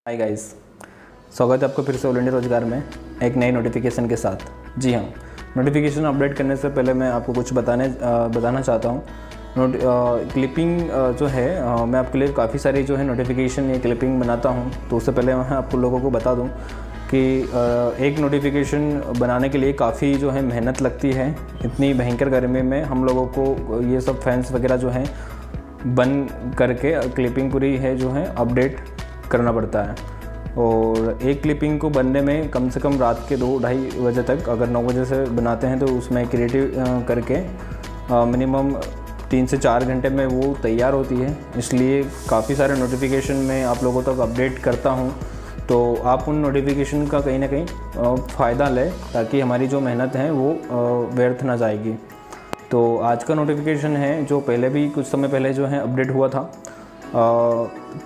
Hi guys, स्वागत है आपको फिर से ऑल इंडिया रोजगार में एक नई नोटिफिकेशन के साथ। जी हाँ, नोटिफिकेशन अपडेट करने से पहले मैं आपको कुछ बताना चाहता हूँ। क्लिपिंग जो है मैं आपके लिए काफ़ी सारी जो है नोटिफिकेशन या क्लिपिंग बनाता हूँ। तो उससे पहले मैं आपको लोगों को बता दूँ कि एक नोटिफिकेशन बनाने के लिए काफ़ी जो है मेहनत लगती है। इतनी भयंकर गर्मी में हम लोगों को ये सब फैंस वगैरह जो हैं बंद करके क्लिपिंग पूरी है जो है अपडेट करना पड़ता है। और एक क्लिपिंग को बनने में कम से कम रात के 2-2:30 बजे तक, अगर 9 बजे से बनाते हैं तो उसमें क्रिएटिव करके मिनिमम 3 से 4 घंटे में वो तैयार होती है। इसलिए काफ़ी सारे नोटिफिकेशन मैं आप लोगों तक अपडेट करता हूँ, तो आप उन नोटिफिकेशन का कहीं ना कहीं फ़ायदा लें ताकि हमारी जो मेहनत है वो व्यर्थ ना जाएगी। तो आज का नोटिफिकेशन है जो पहले भी कुछ समय पहले जो है अपडेट हुआ था,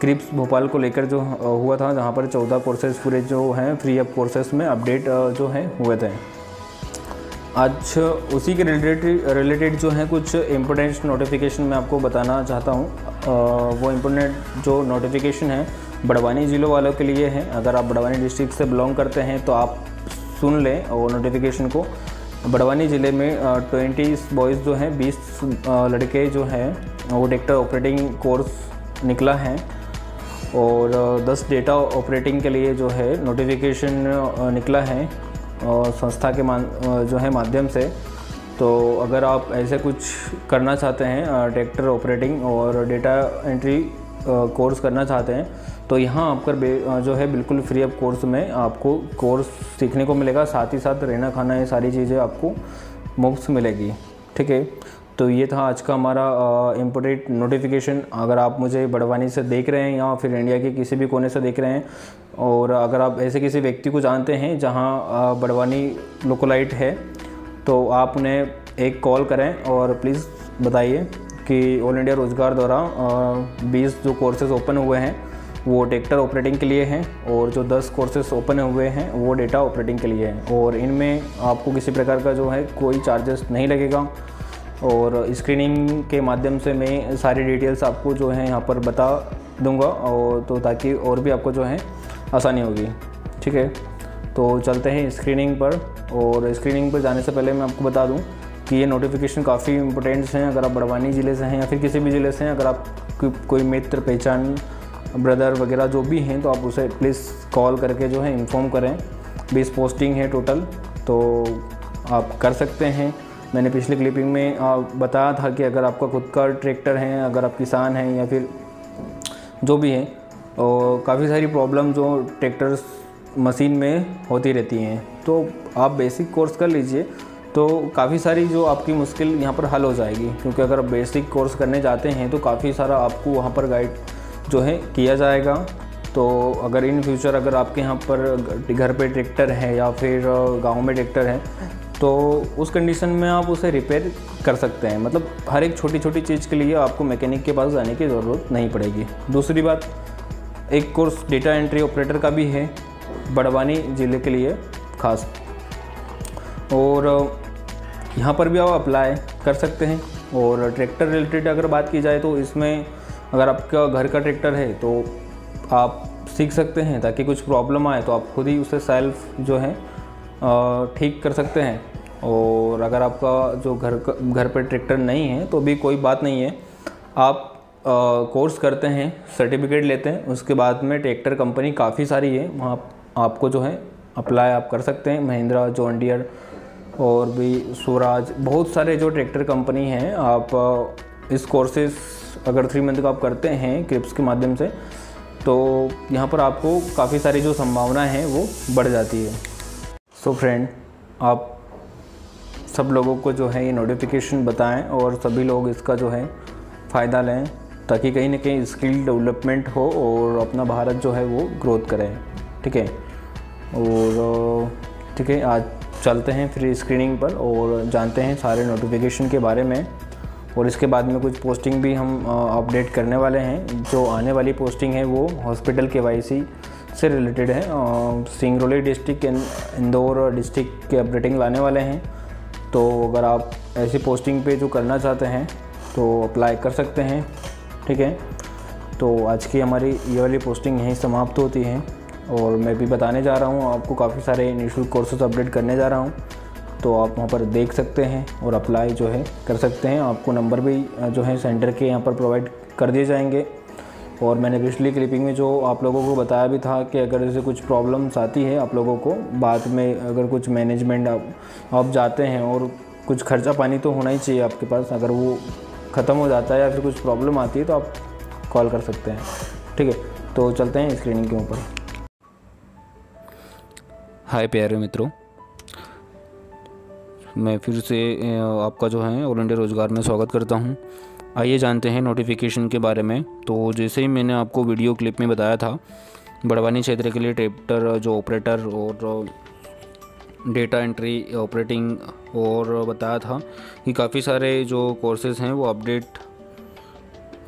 क्रिप्स भोपाल को लेकर जो हुआ था, जहाँ पर 14 कोर्सेज पूरे जो हैं फ्री ऑफ कोर्सेज में अपडेट जो है हुए थे। आज उसी के रिलेटेड जो है कुछ इम्पोर्टेंट नोटिफिकेशन मैं आपको बताना चाहता हूँ। वो इम्पोर्टेंट जो नोटिफिकेशन है बड़वानी ज़िलों वालों के लिए है। अगर आप बड़वानी डिस्ट्रिक्ट से बिलोंग करते हैं तो आप सुन लें और नोटिफिकेशन को। बड़वानी ज़िले में 20 बॉयज़ जो हैं, 20 लड़के जो हैं वो ट्रैक्टर ऑपरेटिंग कोर्स निकला है और 10 डेटा ऑपरेटिंग के लिए जो है नोटिफिकेशन निकला है और संस्था के जो है माध्यम से। तो अगर आप ऐसे कुछ करना चाहते हैं, ट्रैक्टर ऑपरेटिंग और डेटा एंट्री कोर्स करना चाहते हैं, तो यहाँ आपका जो है बिल्कुल फ्री ऑफ कोर्स में आपको कोर्स सीखने को मिलेगा। साथ ही साथ रहना खाना ये सारी चीज़ें आपको मुफ्त मिलेगी। ठीक है, तो ये था आज का हमारा इम्पोर्टेंट नोटिफिकेशन। अगर आप मुझे बड़वानी से देख रहे हैं या फिर इंडिया के किसी भी कोने से देख रहे हैं, और अगर आप ऐसे किसी व्यक्ति को जानते हैं जहां बड़वानी लोकलाइट है, तो आप उन्हें एक कॉल करें और प्लीज़ बताइए कि ऑल इंडिया रोजगार द्वारा 20 जो कोर्सेज ओपन हुए हैं वो ट्रैक्टर ऑपरेटिंग के लिए हैं, और जो 10 कोर्सेज ओपन हुए हैं वो डेटा ऑपरेटिंग के लिए हैं। और इनमें आपको किसी प्रकार का जो है कोई चार्जेस नहीं लगेगा, और स्क्रीनिंग के माध्यम से मैं सारी डिटेल्स आपको जो है यहाँ पर बता दूंगा, और तो ताकि और भी आपको जो है आसानी होगी। ठीक है, तो चलते हैं स्क्रीनिंग पर। और स्क्रीनिंग पर जाने से पहले मैं आपको बता दूं कि ये नोटिफिकेशन काफ़ी इंपॉर्टेंट्स हैं। अगर आप बड़वानी ज़िले से हैं या फिर किसी भी ज़िले से हैं, अगर आप कोई मित्र, पहचान, ब्रदर वगैरह जो भी हैं, तो आप उसे प्लीज़ कॉल करके जो है इन्फॉर्म करें। 20 पोस्टिंग है टोटल, तो आप कर सकते हैं। मैंने पिछली क्लिपिंग में बताया था कि अगर आपका खुद का ट्रैक्टर है, अगर आप किसान हैं या फिर जो भी हैं, और काफ़ी सारी प्रॉब्लम जो ट्रैक्टर्स मशीन में होती रहती हैं, तो आप बेसिक कोर्स कर लीजिए तो काफ़ी सारी जो आपकी मुश्किल यहाँ पर हल हो जाएगी। क्योंकि अगर आप बेसिक कोर्स करने जाते हैं तो काफ़ी सारा आपको वहाँ पर गाइड जो है किया जाएगा। तो अगर इन फ्यूचर अगर आपके यहाँ पर घर पे ट्रैक्टर है या फिर गांव में ट्रैक्टर है, तो उस कंडीशन में आप उसे रिपेयर कर सकते हैं। मतलब हर एक छोटी छोटी चीज़ के लिए आपको मैकेनिक के पास जाने की ज़रूरत नहीं पड़ेगी। दूसरी बात, एक कोर्स डेटा एंट्री ऑपरेटर का भी है बड़वानी ज़िले के लिए खास, और यहाँ पर भी आप अप्लाई कर सकते हैं। और ट्रैक्टर रिलेटेड अगर बात की जाए तो इसमें अगर आपका घर का ट्रैक्टर है तो आप सीख सकते हैं, ताकि कुछ प्रॉब्लम आए तो आप खुद ही उसे सेल्फ जो है ठीक कर सकते हैं। और अगर आपका जो घर पर ट्रैक्टर नहीं है तो भी कोई बात नहीं है, आप कोर्स करते हैं, सर्टिफिकेट लेते हैं, उसके बाद में ट्रैक्टर कंपनी काफ़ी सारी है, वहाँ आपको जो है अप्लाई आप कर सकते हैं। महिंद्रा, जॉन डियर और भी स्वराज, बहुत सारे जो ट्रैक्टर कंपनी हैं। आप इस कोर्सेज अगर 3 मंथ का आप करते हैं क्रिप्स के माध्यम से, तो यहाँ पर आपको काफ़ी सारी जो संभावनाएं हैं वो बढ़ जाती है। सो फ्रेंड, आप सब लोगों को जो है ये नोटिफिकेशन बताएं और सभी लोग इसका जो है फ़ायदा लें, ताकि कहीं ना कहीं स्किल डेवलपमेंट हो और अपना भारत जो है वो ग्रोथ करे। ठीक है, और ठीक है, आज चलते हैं फिर स्क्रीनिंग पर और जानते हैं सारे नोटिफिकेशन के बारे में। और इसके बाद में कुछ पोस्टिंग भी हम अपडेट करने वाले हैं। जो आने वाली पोस्टिंग है वो हॉस्पिटल KYC से रिलेटेड है। सिंगरौली डिस्ट्रिक्ट, इंदौर डिस्ट्रिक्ट के अपडेटिंग लाने वाले हैं। तो अगर आप ऐसी पोस्टिंग पे जो करना चाहते हैं तो अप्लाई कर सकते हैं। ठीक है, तो आज की हमारी ये वाली पोस्टिंग यहीं समाप्त होती है और मैं भी बताने जा रहा हूँ आपको काफ़ी सारे निःशुल्क कोर्सेज अपडेट करने जा रहा हूँ, तो आप वहाँ पर देख सकते हैं और अप्लाई जो है कर सकते हैं। आपको नंबर भी जो है सेंटर के यहाँ पर प्रोवाइड कर दिए जाएंगे। और मैंने पिछली क्लिपिंग में जो आप लोगों को बताया भी था कि अगर जैसे कुछ प्रॉब्लम्स आती है आप लोगों को बाद में, अगर कुछ मैनेजमेंट आप जाते हैं और कुछ खर्चा पानी तो होना ही चाहिए आपके पास, अगर वो ख़त्म हो जाता है या फिर कुछ प्रॉब्लम आती है तो आप कॉल कर सकते हैं। ठीक है, तो चलते हैं स्क्रीनिंग के ऊपर। हाय प्यारे मित्रों, मैं फिर से आपका जो है ऑल इंडिया रोज़गार में स्वागत करता हूं। आइए जानते हैं नोटिफिकेशन के बारे में। तो जैसे ही मैंने आपको वीडियो क्लिप में बताया था, बड़वानी क्षेत्र के लिए ट्रैक्टर जो ऑपरेटर और डेटा एंट्री ऑपरेटिंग, और बताया था कि काफ़ी सारे जो कोर्सेज़ हैं वो अपडेट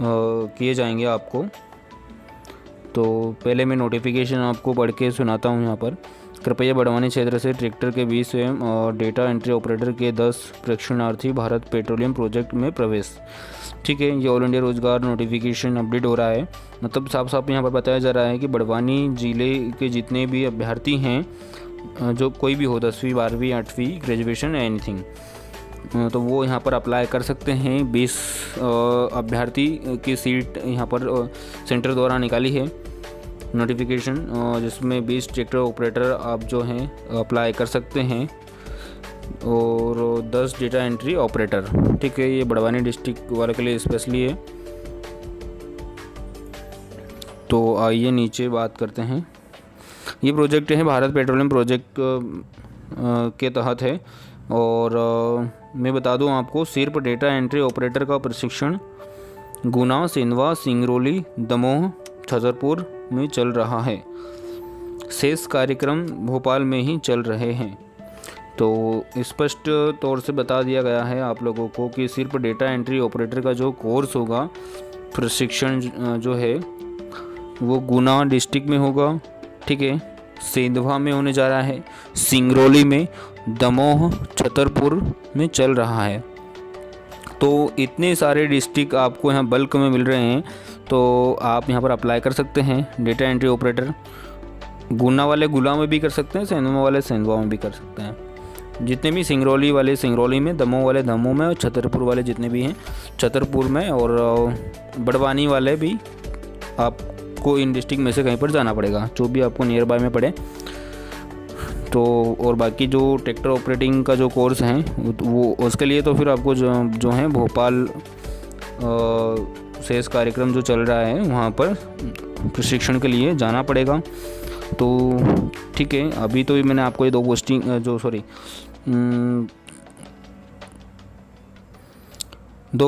किए जाएंगे आपको। तो पहले मैं नोटिफिकेशन आपको पढ़ के सुनाता हूँ यहाँ पर। कृपया बड़वानी क्षेत्र से ट्रैक्टर के 20 स्वयं और डेटा एंट्री ऑपरेटर के 10 प्रशिक्षणार्थी भारत पेट्रोलियम प्रोजेक्ट में प्रवेश। ठीक है, ये ऑल इंडिया रोज़गार नोटिफिकेशन अपडेट हो रहा है। मतलब साफ साफ यहाँ पर बताया जा रहा है कि बड़वानी ज़िले के जितने भी अभ्यर्थी हैं, जो कोई भी हो, 10वीं 12वीं 8वीं ग्रेजुएशन एनीथिंग, तो वो यहाँ पर अप्लाई कर सकते हैं। 20 अभ्यर्थी की सीट यहाँ पर सेंटर द्वारा निकाली है नोटिफिकेशन, जिसमें 20 ट्रैक्टर ऑपरेटर आप जो हैं अप्लाई कर सकते हैं और 10 डेटा एंट्री ऑपरेटर। ठीक है, ये बड़वानी डिस्ट्रिक्ट वाले के लिए स्पेशली है। तो आइए नीचे बात करते हैं। ये प्रोजेक्ट है भारत पेट्रोलियम प्रोजेक्ट के तहत है। और मैं बता दूं आपको, सिर्फ डेटा एंट्री ऑपरेटर का प्रशिक्षण गुना, सेंधवा, सिंगरौली, दमोह, छतरपुर में चल रहा है। शेष कार्यक्रम भोपाल में ही चल रहे हैं। तो स्पष्ट तौर से बता दिया गया है आप लोगों को कि सिर्फ डेटा एंट्री ऑपरेटर का जो कोर्स होगा, प्रशिक्षण जो है वो गुना डिस्ट्रिक्ट में होगा। ठीक है, सेंधवा में होने जा रहा है, सिंगरौली में, दमोह, छतरपुर में चल रहा है। तो इतने सारे डिस्ट्रिक्ट आपको यहाँ बल्क में मिल रहे हैं, तो आप यहाँ पर अप्लाई कर सकते हैं। डेटा एंट्री ऑपरेटर गुना वाले गुना में भी कर सकते हैं, सेंधवा वाले सेंधवा में भी कर सकते हैं। जितने भी सिंगरौली वाले सिंगरौली में, दमोह वाले दमोह में, और छतरपुर वाले जितने भी हैं छतरपुर में, और बड़वानी वाले भी आपको इन डिस्ट्रिक्ट में से कहीं पर जाना पड़ेगा, जो भी आपको नियर बाय में पड़े। तो और बाकी जो ट्रैक्टर ऑपरेटिंग का जो कोर्स है वो उसके लिए तो फिर आपको जो है भोपाल शेष कार्यक्रम जो चल रहा है वहाँ पर प्रशिक्षण के लिए जाना पड़ेगा। तो ठीक है, अभी तो मैंने आपको ये दो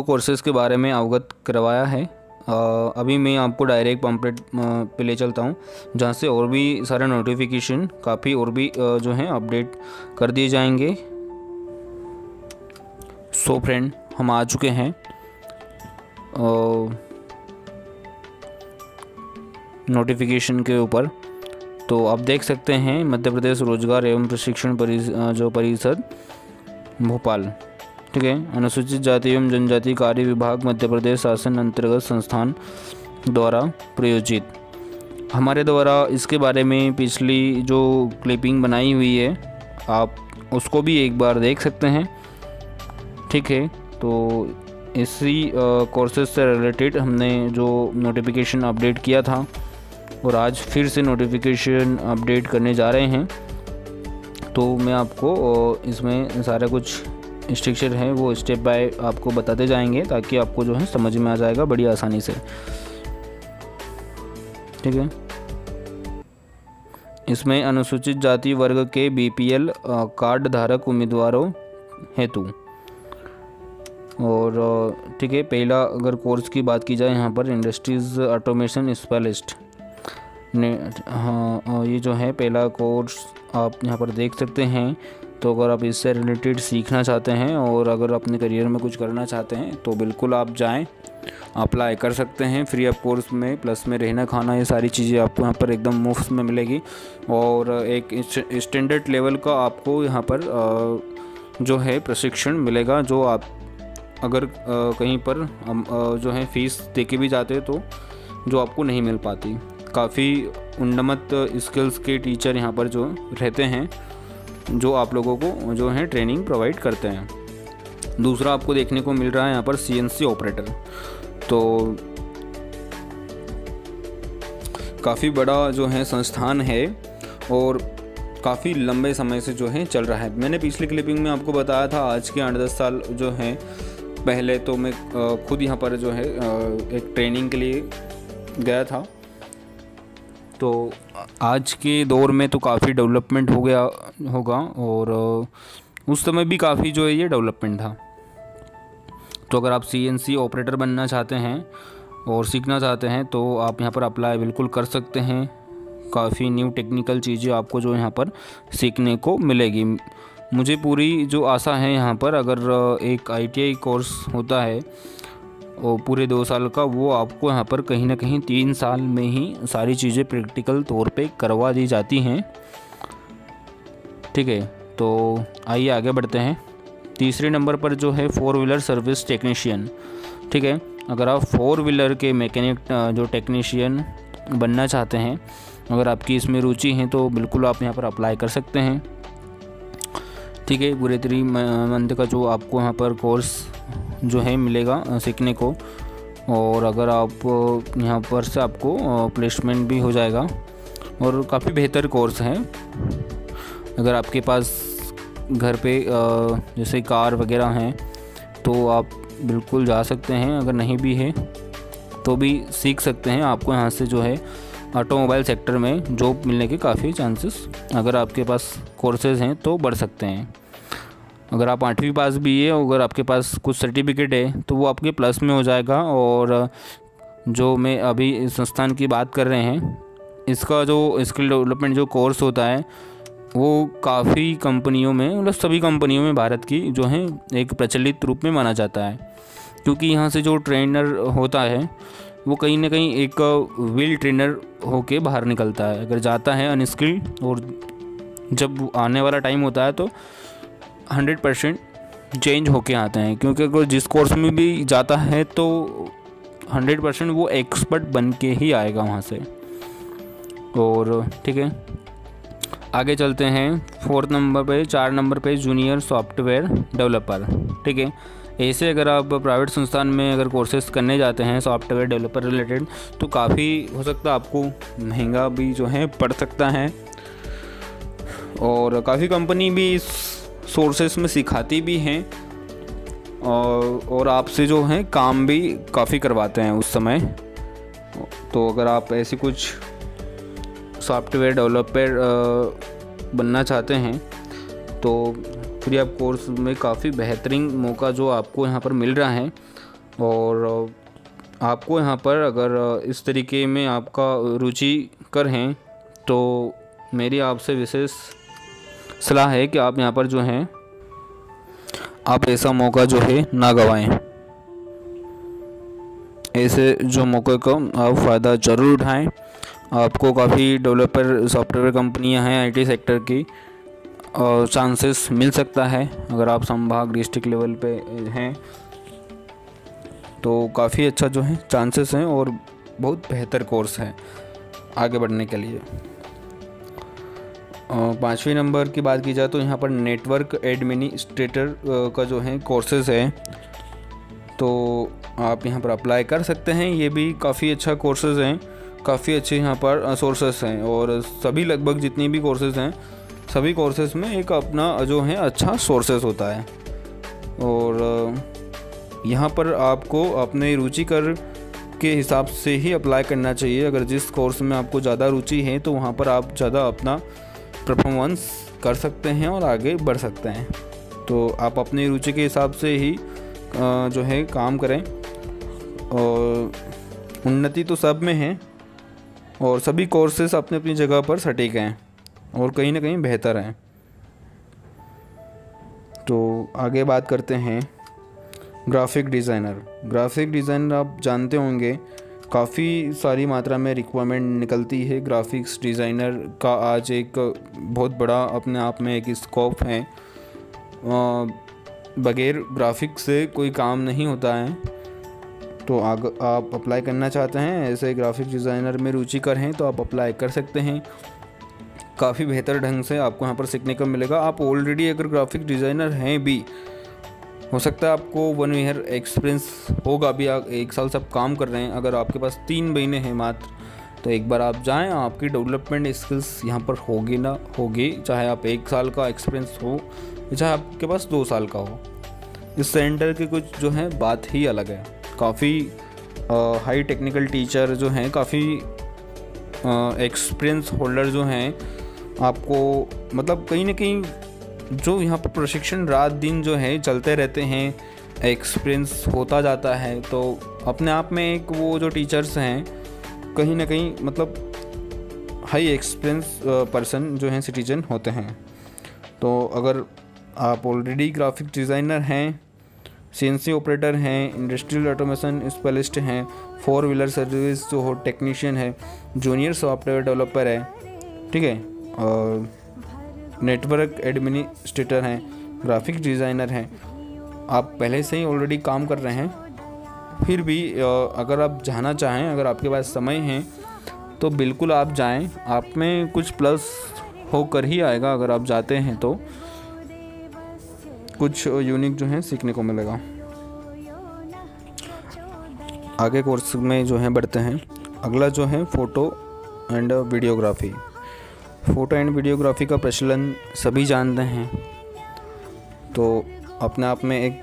कोर्सेज के बारे में अवगत करवाया है। अभी मैं आपको डायरेक्ट पम्पलेट पे ले चलता हूँ, जहाँ से और भी सारे नोटिफिकेशन काफ़ी और भी जो हैं अपडेट कर दिए जाएंगे। सो फ्रेंड, हम आ चुके हैं नोटिफिकेशन के ऊपर। तो आप देख सकते हैं मध्य प्रदेश रोजगार एवं प्रशिक्षण परिषद भोपाल। ठीक है, अनुसूचित जाति एवं जनजाति कार्य विभाग मध्य प्रदेश शासन अंतर्गत संस्थान द्वारा प्रायोजित। हमारे द्वारा इसके बारे में पिछली जो क्लिपिंग बनाई हुई है, आप उसको भी एक बार देख सकते हैं। ठीक है, तो इसी कोर्सेज से रिलेटेड हमने जो नोटिफिकेशन अपडेट किया था और आज फिर से नोटिफिकेशन अपडेट करने जा रहे हैं। तो मैं आपको इसमें सारा कुछ स्ट्रक्चर है वो स्टेप बाय आपको बताते जाएंगे, ताकि आपको जो है समझ में आ जाएगा बड़ी आसानी से। ठीक है, इसमें अनुसूचित जाति वर्ग के BPL कार्ड धारक उम्मीदवारों हेतु। और ठीक है, पहला अगर कोर्स की बात की जाए यहाँ पर इंडस्ट्रीज ऑटोमेशन स्पेशलिस्ट ने, हाँ ये जो है पहला कोर्स आप यहाँ पर देख सकते हैं। तो अगर आप इससे रिलेटेड सीखना चाहते हैं और अगर अपने करियर में कुछ करना चाहते हैं तो बिल्कुल आप जाएं, अप्लाई कर सकते हैं। फ्री ऑफ कोर्स में, प्लस में रहना खाना ये सारी चीज़ें आपको यहाँ पर एकदम मुफ्त में मिलेगी। और एक स्टैंडर्ड लेवल का आपको यहाँ पर जो है प्रशिक्षण मिलेगा, जो आप अगर कहीं पर जो है फ़ीस दे के भी जाते हैं तो जो आपको नहीं मिल पाती। काफ़ी उन्नत स्किल्स के टीचर यहाँ पर जो रहते हैं, जो आप लोगों को जो है ट्रेनिंग प्रोवाइड करते हैं। दूसरा आपको देखने को मिल रहा है यहाँ पर CNC ऑपरेटर। तो काफ़ी बड़ा जो है संस्थान है और काफ़ी लंबे समय से जो है चल रहा है। मैंने पिछली क्लिपिंग में आपको बताया था, आज के 8-10 साल जो हैं पहले तो मैं खुद यहाँ पर जो है एक ट्रेनिंग के लिए गया था। तो आज के दौर में तो काफ़ी डेवलपमेंट हो गया होगा और उस समय भी काफ़ी जो है ये डेवलपमेंट था। तो अगर आप CNC ऑपरेटर बनना चाहते हैं और सीखना चाहते हैं तो आप यहाँ पर अप्लाई बिल्कुल कर सकते हैं। काफ़ी न्यू टेक्निकल चीज़ें आपको जो यहाँ पर सीखने को मिलेगी। मुझे पूरी जो आशा है यहाँ पर, अगर एक ITI कोर्स होता है और पूरे 2 साल का, वो आपको यहाँ पर कहीं ना कहीं 3 साल में ही सारी चीज़ें प्रैक्टिकल तौर पे करवा दी जाती हैं। ठीक है, तो आइए आगे बढ़ते हैं। तीसरे नंबर पर जो है 4 व्हीलर सर्विस टेक्नीशियन। ठीक है, अगर आप 4 व्हीलर के मैकेनिक जो टेक्नीशियन बनना चाहते हैं, अगर आपकी इसमें रुचि है तो बिल्कुल आप यहाँ पर अप्लाई कर सकते हैं। ठीक है, पूरे 3 मंथ का जो आपको यहाँ पर कोर्स जो है मिलेगा सीखने को, और अगर आप यहाँ पर से आपको प्लेसमेंट भी हो जाएगा और काफ़ी बेहतर कोर्स है। अगर आपके पास घर पे जैसे कार वगैरह हैं तो आप बिल्कुल जा सकते हैं, अगर नहीं भी है तो भी सीख सकते हैं। आपको यहाँ से जो है ऑटोमोबाइल सेक्टर में जॉब मिलने के काफ़ी चांसेस, अगर आपके पास कोर्सेज हैं तो बढ़ सकते हैं। अगर आप 8वीं पास भी है, अगर आपके पास कुछ सर्टिफिकेट है तो वो आपके प्लस में हो जाएगा। और जो मैं अभी इस संस्थान की बात कर रहे हैं, इसका जो स्किल डेवलपमेंट जो कोर्स होता है वो काफ़ी कंपनियों में, मतलब सभी कंपनियों में भारत की जो है एक प्रचलित रूप में माना जाता है। क्योंकि यहाँ से जो ट्रेनर होता है वो कहीं ना कहीं एक वेल ट्रेनर होके बाहर निकलता है। अगर जाता है अनस्किल्ड, और जब आने वाला टाइम होता है तो 100% चेंज होके आते हैं। क्योंकि अगर जिस कोर्स में भी जाता है तो 100% वो एक्सपर्ट बन के ही आएगा वहाँ से। और ठीक है, आगे चलते हैं 4 नंबर पे, 4 नंबर पे जूनियर सॉफ्टवेयर डेवलपर। ठीक है, ऐसे अगर आप प्राइवेट संस्थान में अगर कोर्सेज करने जाते हैं सॉफ्टवेयर डेवलपर रिलेटेड, तो काफ़ी हो सकता है आपको महंगा भी जो है पड़ सकता है, और काफ़ी कंपनी भी इस सोर्सेस में सिखाती भी हैं और आपसे जो है काम भी काफ़ी करवाते हैं उस समय। तो अगर आप ऐसी कुछ सॉफ्टवेयर डेवलपर बनना चाहते हैं तो फ्री ऑफ कोर्स में काफ़ी बेहतरीन मौका जो आपको यहाँ पर मिल रहा है। और आपको यहाँ पर अगर इस तरीके में आपका रुचिकर हैं तो मेरी आपसे विशेष सलाह है कि आप यहाँ पर जो हैं आप ऐसा मौका जो है ना गंवाएं। ऐसे जो मौके का आप फ़ायदा ज़रूर उठाएं। आपको काफ़ी डेवलपर सॉफ्टवेयर कंपनियां हैं IT सेक्टर की, और चांसेस मिल सकता है। अगर आप संभाग डिस्ट्रिक्ट लेवल पे हैं तो काफ़ी अच्छा जो है चांसेस हैं, और बहुत बेहतर कोर्स है आगे बढ़ने के लिए। 5वें नंबर की बात की जाए तो यहाँ पर नेटवर्क एडमिनिस्ट्रेटर का जो है कोर्सेज है, तो आप यहाँ पर अप्लाई कर सकते हैं। ये भी काफ़ी अच्छा कोर्सेज हैं, काफ़ी अच्छे यहाँ पर सोर्सेस हैं, और सभी लगभग जितनी भी कोर्सेज हैं सभी कोर्सेज में एक अपना जो है अच्छा सोर्सेस होता है। और यहाँ पर आपको अपने रुचिकर के हिसाब से ही अप्लाई करना चाहिए। अगर जिस कोर्स में आपको ज़्यादा रुचि है तो वहाँ पर आप ज़्यादा अपना परफॉर्मेंस कर सकते हैं और आगे बढ़ सकते हैं। तो आप अपनी रुचि के हिसाब से ही जो है काम करें, और उन्नति तो सब में है, और सभी कोर्सेस अपनी अपनी जगह पर सटीक हैं और कहीं ना कहीं बेहतर हैं। तो आगे बात करते हैं ग्राफिक डिज़ाइनर। ग्राफिक डिज़ाइनर आप जानते होंगे काफ़ी सारी मात्रा में रिक्वायरमेंट निकलती है। ग्राफिक्स डिज़ाइनर का आज एक बहुत बड़ा अपने आप में एक स्कोप है। बगैर ग्राफिक्स से कोई काम नहीं होता है। तो आप अप्लाई करना चाहते हैं, ऐसे ग्राफिक डिज़ाइनर में रुचिकर हैं तो आप अप्लाई कर सकते हैं। काफ़ी बेहतर ढंग से आपको यहाँ पर सीखने को मिलेगा। आप ऑलरेडी अगर ग्राफिक डिज़ाइनर हैं भी, हो सकता है आपको 1 ईयर एक्सपीरियंस होगा भी, 1 साल से आप काम कर रहे हैं, अगर आपके पास 3 महीने हैं मात्र, तो एक बार आप जाएं, आपकी डेवलपमेंट स्किल्स यहाँ पर होगी ना होगी, चाहे आप 1 साल का एक्सपीरियंस हो चाहे आपके पास 2 साल का हो। इस सेंटर की कुछ जो है बात ही अलग है। काफ़ी हाई टेक्निकल टीचर जो हैं, काफ़ी एक्सपीरियंस होल्डर जो हैं, आपको मतलब कहीं ना कहीं जो यहाँ पर प्रशिक्षण रात दिन जो है चलते रहते हैं, एक्सपीरियंस होता जाता है, तो अपने आप में एक वो जो टीचर्स हैं कहीं ना कहीं मतलब हाई एक्सपीरियंस पर्सन जो हैं, सिटीजन होते हैं। तो अगर आप ऑलरेडी ग्राफिक डिज़ाइनर हैं, सीएनसी ऑपरेटर हैं, इंडस्ट्रियल ऑटोमेशन स्पेशलिस्ट हैं, 4 व्हीलर सर्विस जो हो टेक्नीशियन है, जूनियर सॉफ्टवेयर डेवलपर है, ठीक है, और नेटवर्क एडमिनिस्ट्रेटर हैं, ग्राफिक डिज़ाइनर हैं, आप पहले से ही ऑलरेडी काम कर रहे हैं, फिर भी अगर आप जाना चाहें, अगर आपके पास समय है तो बिल्कुल आप जाएं। आप में कुछ प्लस होकर ही आएगा, अगर आप जाते हैं तो कुछ यूनिक जो है सीखने को मिलेगा। आगे कोर्स में जो है बढ़ते हैं। अगला जो है photo and videography. Photo and videography का प्रचलन सभी जानते हैं, तो अपने आप में एक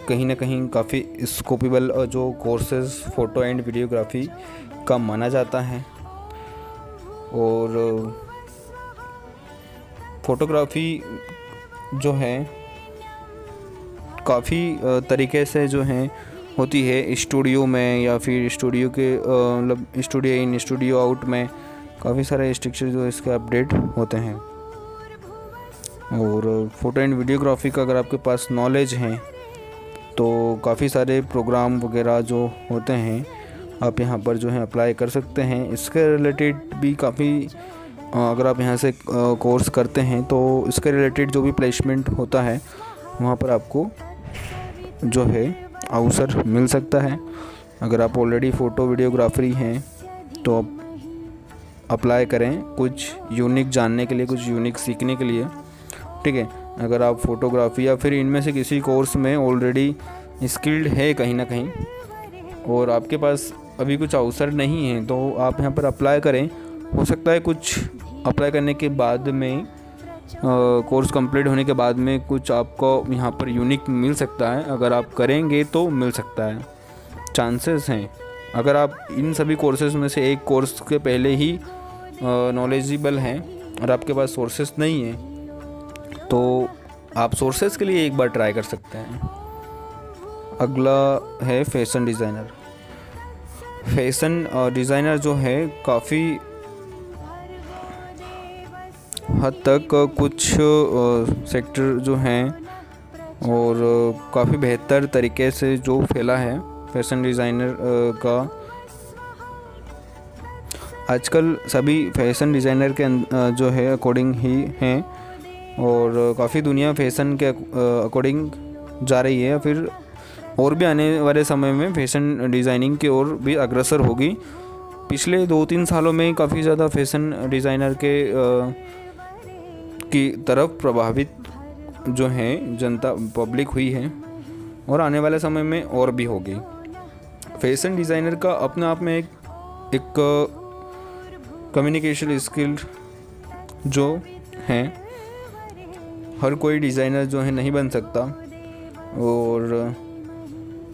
कहीं ना कहीं काफ़ी स्कोपेबल जो कोर्सेज फ़ोटो एंड वीडियोग्राफी का माना जाता है। और फोटोग्राफी जो है काफ़ी तरीके से जो है होती है, स्टूडियो में या फिर स्टूडियो के मतलब स्टूडियो इन स्टूडियो आउट में काफ़ी सारे स्ट्रक्चर जो इसके अपडेट होते हैं। और फ़ोटो एंड वीडियोग्राफी का अगर आपके पास नॉलेज है तो काफ़ी सारे प्रोग्राम वगैरह जो होते हैं आप यहाँ पर जो है अप्लाई कर सकते हैं। इसके रिलेटेड भी काफ़ी अगर आप यहाँ से कोर्स करते हैं तो इसके रिलेटेड जो भी प्लेसमेंट होता है वहाँ पर आपको जो है अवसर मिल सकता है। अगर आप ऑलरेडी फ़ोटो वीडियोग्राफरी हैं तो आप अप्लाई करें कुछ यूनिक जानने के लिए, कुछ यूनिक सीखने के लिए, ठीक है। अगर आप फ़ोटोग्राफी या फिर इनमें से किसी कोर्स में ऑलरेडी स्किल्ड है कहीं ना कहीं और आपके पास अभी कुछ अवसर नहीं है तो आप यहाँ पर अप्लाई करें। हो सकता है कुछ अप्लाई करने के बाद में कोर्स कंप्लीट होने के बाद में कुछ आपको यहाँ पर यूनिक मिल सकता है। अगर आप करेंगे तो मिल सकता है, चांसेस हैं। अगर आप इन सभी कोर्सेज में से एक कोर्स के पहले ही नॉलेजेबल हैं और आपके पास सोर्सेस नहीं है तो आप सोर्सेस के लिए एक बार ट्राई कर सकते हैं। अगला है फैशन डिज़ाइनर। फैशन डिज़ाइनर जो है काफ़ी हद तक कुछ सेक्टर जो हैं और काफ़ी बेहतर तरीके से जो फैला है फैशन डिज़ाइनर का। आजकल सभी फैशन डिज़ाइनर के जो है अकॉर्डिंग ही हैं और काफ़ी दुनिया फैशन के अकॉर्डिंग जा रही है, फिर और भी आने वाले समय में फैशन डिज़ाइनिंग की ओर भी अग्रसर होगी। पिछले 2-3 सालों में काफ़ी ज़्यादा फैशन डिज़ाइनर के की तरफ प्रभावित जो है जनता पब्लिक हुई है और आने वाले समय में और भी होगी। फैशन डिज़ाइनर का अपने आप में एक कम्युनिकेशन स्किल जो है, हर कोई डिज़ाइनर जो है नहीं बन सकता और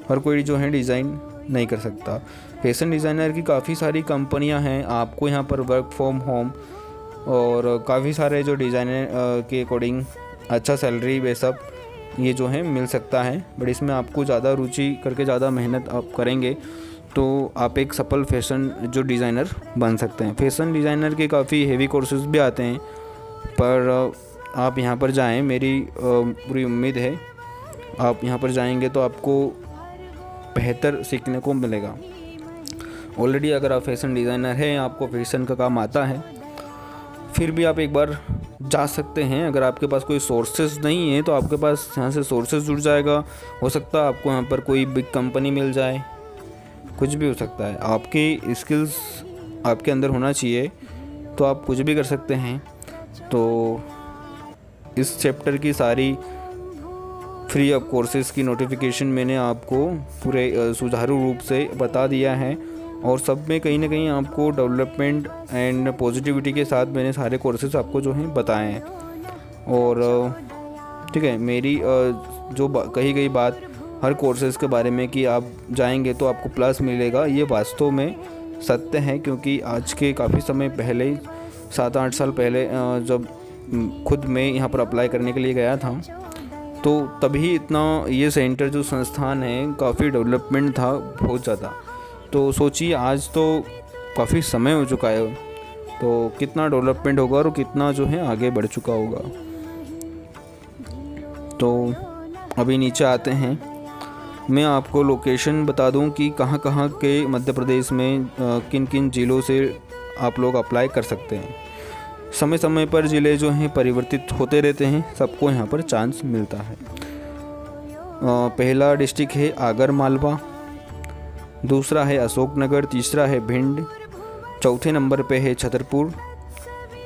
हर कोई जो है डिज़ाइन नहीं कर सकता। फैशन डिज़ाइनर की काफ़ी सारी कंपनियां हैं, आपको यहाँ पर वर्क फ्रॉम होम और काफ़ी सारे जो डिज़ाइनर के अकॉर्डिंग अच्छा सैलरी वे सब ये जो है मिल सकता है। बट इसमें आपको ज़्यादा रुचि करके ज़्यादा मेहनत आप करेंगे तो आप एक सफल फैशन जो डिज़ाइनर बन सकते हैं। फैशन डिज़ाइनर के काफ़ी हेवी कोर्सेज भी आते हैं पर आप यहाँ पर जाएं, मेरी पूरी उम्मीद है आप यहाँ पर जाएंगे तो आपको बेहतर सीखने को मिलेगा। ऑलरेडी अगर आप फैशन डिज़ाइनर हैं, आपको फैशन का काम आता है, फिर भी आप एक बार जा सकते हैं। अगर आपके पास कोई सोर्सेज नहीं है तो आपके पास यहाँ से सोर्सेज जुड़ जाएगा। हो सकता है आपको यहाँ पर कोई बिग कंपनी मिल जाए कुछ भी हो सकता है। आपकी स्किल्स आपके अंदर होना चाहिए तो आप कुछ भी कर सकते हैं। तो इस चैप्टर की सारी फ्री ऑफ कोर्सेज़ की नोटिफिकेशन मैंने आपको पूरे सुचारू रूप से बता दिया है, और सब में कहीं ना कहीं आपको डेवलपमेंट एंड पॉजिटिविटी के साथ मैंने सारे कोर्सेज़ आपको जो हैं बताए हैं। और ठीक है, मेरी जो कही गई बात हर कोर्सेज़ के बारे में कि आप जाएंगे तो आपको प्लस मिलेगा, ये वास्तव में सत्य है। क्योंकि आज के काफ़ी समय पहले 7-8 साल पहले जब खुद मैं यहाँ पर अप्लाई करने के लिए गया था, तो तभी इतना ये सेंटर जो संस्थान है काफ़ी डेवलपमेंट था, बहुत ज़्यादा। तो सोचिए आज तो काफ़ी समय हो चुका है, तो कितना डेवलपमेंट होगा और कितना जो है आगे बढ़ चुका होगा। तो अभी नीचे आते हैं, मैं आपको लोकेशन बता दूं कि कहां के मध्य प्रदेश में किन किन ज़िलों से आप लोग अप्लाई कर सकते हैं। समय समय पर ज़िले जो हैं परिवर्तित होते रहते हैं, सबको यहां पर चांस मिलता है। पहला डिस्ट्रिक्ट है आगर मालवा, दूसरा है अशोकनगर, तीसरा है भिंड, चौथे नंबर पे है छतरपुर,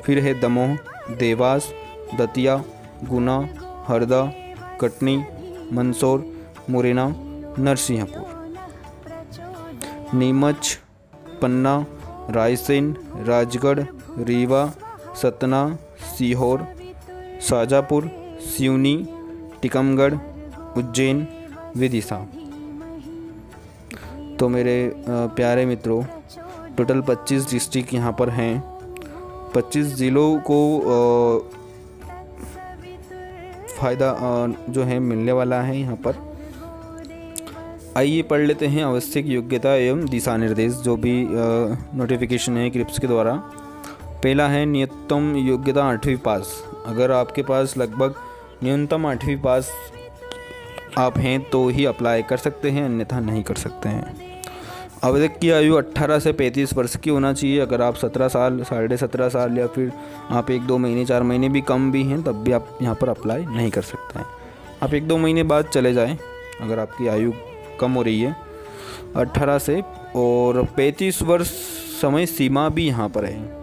फिर है दमोह, देवास, दतिया, गुना, हरदा, कटनी, मंदसौर, मुरैना, नरसिंहपुर, नीमच, पन्ना, रायसेन, राजगढ़, रीवा, सतना, सीहोर, शाजापुर, सिवनी, टीकमगढ़, उज्जैन, विदिशा। तो मेरे प्यारे मित्रों, टोटल 25 डिस्ट्रिक्ट यहाँ पर हैं। 25 ज़िलों को फ़ायदा जो है मिलने वाला है यहाँ पर। आइए पढ़ लेते हैं आवश्यक योग्यता एवं दिशा निर्देश जो भी नोटिफिकेशन है क्रिप्स के द्वारा। पहला है न्यूनतम योग्यता 8वीं पास। अगर आपके पास लगभग न्यूनतम 8वीं पास आप हैं तो ही अप्लाई कर सकते हैं, अन्यथा नहीं कर सकते हैं। आवेदक की आयु 18 से 35 वर्ष की होना चाहिए। अगर आप 17 साल, 17.5 साल या फिर आप 1-2 महीने, 4 महीने भी कम भी हैं, तब भी आप यहाँ पर अप्लाई नहीं कर सकते हैं। आप 1-2 महीने बाद चले जाएं अगर आपकी आयु कम हो रही है 18 से। और 35 वर्ष समय सीमा भी यहाँ पर है।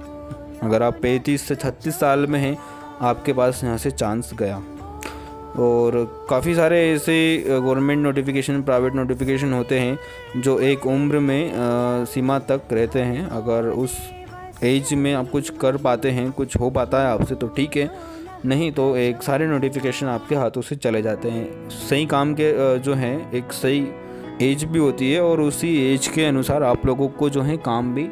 अगर आप 35 से 36 साल में हैं, आपके पास यहाँ से चांस गया। और काफ़ी सारे ऐसे गवर्नमेंट नोटिफिकेशन, प्राइवेट नोटिफिकेशन होते हैं जो एक उम्र में सीमा तक रहते हैं। अगर उस एज में आप कुछ कर पाते हैं, कुछ हो पाता है आपसे तो ठीक है, नहीं तो एक सारे नोटिफिकेशन आपके हाथों से चले जाते हैं। सही काम के जो हैं एक सही एज भी होती है, और उसी एज के अनुसार आप लोगों को जो है काम भी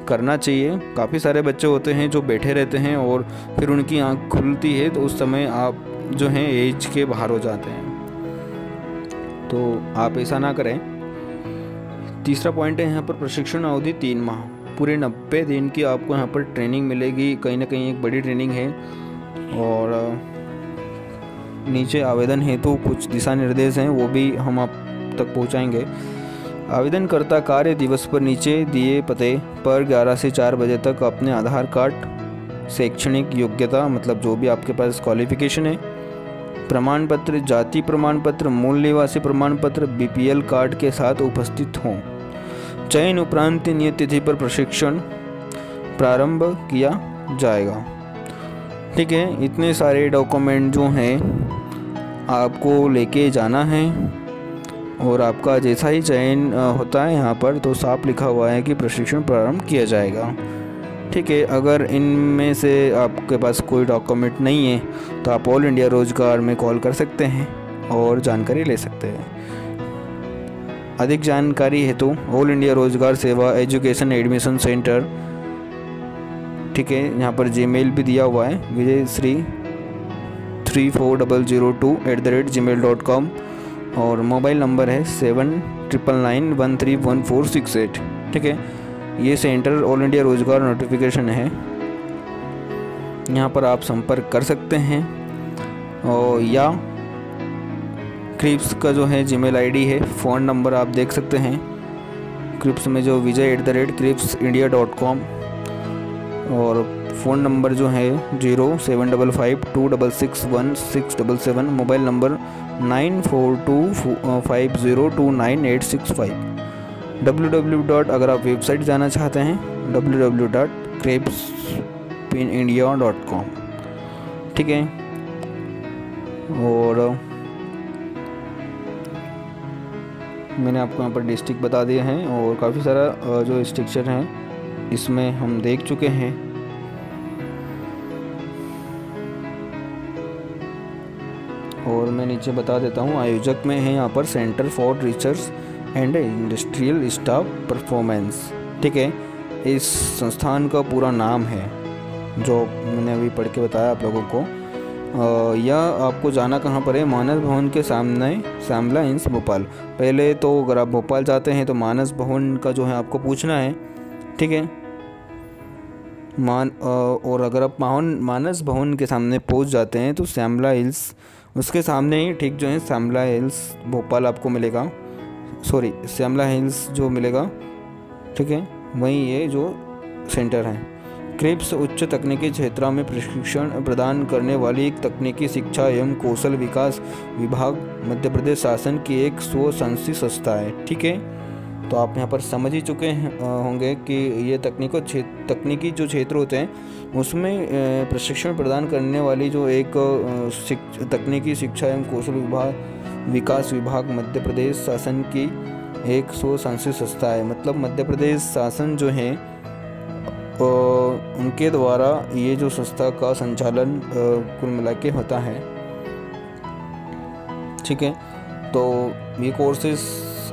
करना चाहिए। काफ़ी सारे बच्चे होते हैं जो बैठे रहते हैं और फिर उनकी आँख खुलती है तो उस समय आप जो हैं एज के बाहर हो जाते हैं, तो आप ऐसा ना करें। तीसरा पॉइंट है यहाँ पर प्रशिक्षण अवधि 3 माह। पूरे 90 दिन की आपको यहाँ पर ट्रेनिंग मिलेगी, कहीं ना कहीं एक बड़ी ट्रेनिंग है। और नीचे आवेदन हेतु कुछ दिशा निर्देश हैं, वो भी हम आप तक पहुँचाएंगे। आवेदनकर्ता कार्य दिवस पर नीचे दिए पते पर 11 से 4 बजे तक अपने आधार कार्ड, शैक्षणिक योग्यता मतलब जो भी आपके पास क्वालिफिकेशन है, प्रमाण पत्र, जाति प्रमाण पत्र, मूल निवासी प्रमाण पत्र, बीपीएल कार्ड के साथ उपस्थित हों। चयन उपरांत नियत तिथि पर प्रशिक्षण प्रारंभ किया जाएगा। ठीक है, इतने सारे डॉक्यूमेंट जो हैं आपको लेके जाना है, और आपका जैसा ही चयन होता है यहाँ पर तो साफ लिखा हुआ है कि प्रशिक्षण प्रारंभ किया जाएगा। ठीक है, अगर इनमें से आपके पास कोई डॉक्यूमेंट नहीं है तो आप ऑल इंडिया रोजगार में कॉल कर सकते हैं और जानकारी ले सकते हैं। अधिक जानकारी हेतु ऑल इंडिया रोजगार सेवा एजुकेशन एडमिशन सेंटर, ठीक है, यहाँ पर जीमेल भी दिया हुआ है vijayasree34002@gmail.com, और मोबाइल नंबर है 7999131468। ठीक है, ये सेंटर ऑल इंडिया रोजगार नोटिफिकेशन है, यहाँ पर आप संपर्क कर सकते हैं। और या क्रिप्स का जो है जीमेल आईडी है, फ़ोन नंबर आप देख सकते हैं क्रिप्स में जो vijay@cripsindia.com, और फ़ोन नंबर जो है 0755266167, मोबाइल नंबर 9425029865। अगर आप वेबसाइट जाना चाहते हैं www.crepespinnindia.com, ठीक है। और मैंने आपको यहाँ पर डिस्ट्रिक्ट बता दिए हैं और काफ़ी सारा जो स्ट्रक्चर हैं इसमें हम देख चुके हैं। और मैं नीचे बता देता हूँ, आयोजक में है यहाँ पर centre for research and industrial staff performance, ठीक है। इस संस्थान का पूरा नाम है जो मैंने अभी पढ़ के बताया आप लोगों को। यह आपको जाना कहाँ पर है, मानस भवन के सामने श्यामला इंस भोपाल। पहले तो अगर आप भोपाल जाते हैं तो मानस भवन का जो है आपको पूछना है, ठीक है। और अगर आप मानस भवन के सामने पहुंच जाते हैं तो श्यामला हिल्स, उसके सामने ही ठीक जो है श्यामला हिल्स भोपाल आपको मिलेगा, सॉरी श्यामला हिल्स जो मिलेगा, ठीक है, वहीं ये जो सेंटर है। क्रेप्स उच्च तकनीकी क्षेत्रों में प्रशिक्षण प्रदान करने वाली एक तकनीकी शिक्षा एवं कौशल विकास विभाग मध्य प्रदेश शासन की एक स्वशासी संस्था है, ठीक है। तो आप यहाँ पर समझ ही चुके होंगे कि ये तकनीकी जो क्षेत्र होते हैं उसमें प्रशिक्षण प्रदान करने वाली जो एक तकनीकी शिक्षा एवं कौशल विकास विभाग मध्य प्रदेश शासन की एक स्वशासी संस्था है। मतलब मध्य प्रदेश शासन जो है उनके द्वारा ये जो संस्था का संचालन कुल मिला के होता है, ठीक है। तो ये कोर्सेज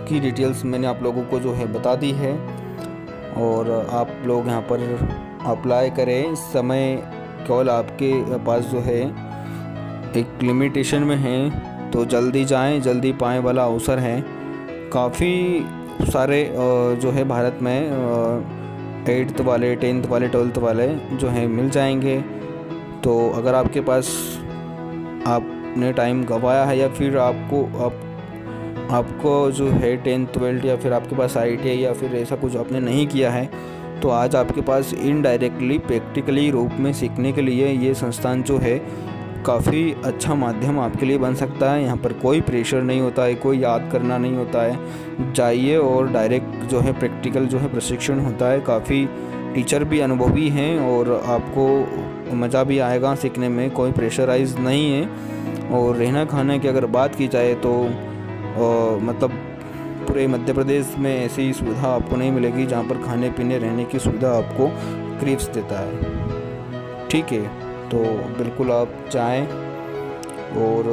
की डिटेल्स मैंने आप लोगों को जो है बता दी है और आप लोग यहाँ पर अप्लाई करें। समय केवल आपके पास जो है एक लिमिटेशन में है, तो जल्दी जाएं, जल्दी पाएं वाला अवसर है। काफ़ी सारे जो है भारत में 8th वाले, 10th वाले, 12th वाले जो हैं मिल जाएंगे। तो अगर आपके पास आपने टाइम गंवाया है या फिर आपको जो है 10th 12th या फिर आपके पास ITI या फिर ऐसा कुछ आपने नहीं किया है, तो आज आपके पास इनडायरेक्टली प्रैक्टिकली रूप में सीखने के लिए ये संस्थान जो है काफ़ी अच्छा माध्यम आपके लिए बन सकता है। यहाँ पर कोई प्रेशर नहीं होता है, कोई याद करना नहीं होता है, जाइए और डायरेक्ट जो है प्रैक्टिकल जो है प्रशिक्षण होता है। काफ़ी टीचर भी अनुभवी हैं और आपको मज़ा भी आएगा सीखने में, कोई प्रेशराइज नहीं है। और रहना खाने की अगर बात की जाए तो मतलब पूरे मध्य प्रदेश में ऐसी सुविधा आपको नहीं मिलेगी जहाँ पर खाने पीने रहने की सुविधा आपको क्रेप्स देता है, ठीक है। तो बिल्कुल आप जाएं। और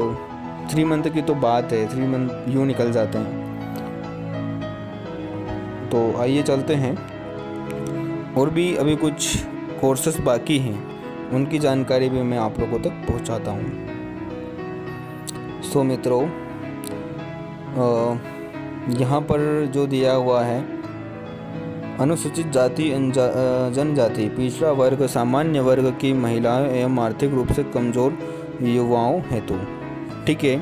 3 मंथ की तो बात है, 3 मंथ यूँ निकल जाते हैं। तो आइए चलते हैं, और भी अभी कुछ कोर्सेस बाकी हैं, उनकी जानकारी भी मैं आप लोगों तक पहुंचाता हूं। सो मित्रों, यहाँ पर जो दिया हुआ है, अनुसूचित जाति जनजाति पिछड़ा वर्ग सामान्य वर्ग की महिलाओं एवं आर्थिक रूप से कमज़ोर युवाओं हेतु, ठीक है।